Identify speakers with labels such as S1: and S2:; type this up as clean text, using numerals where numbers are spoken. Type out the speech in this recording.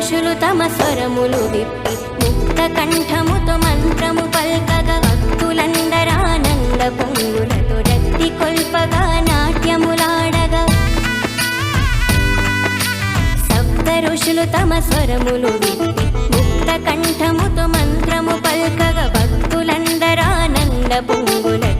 S1: ఋషులు తమ స్వరములు విప్పి ముక్త కంఠముతో మంత్రము పల్కగా భక్తులందరానంద పొంగులతో రక్తి కొల్పగా నాట్యములాడగా సప్త ఋషులు తమ స్వరములు విప్పి ముక్త కంఠముతో మంత్రము పల్కగా భక్తులందరానంద పొంగులతో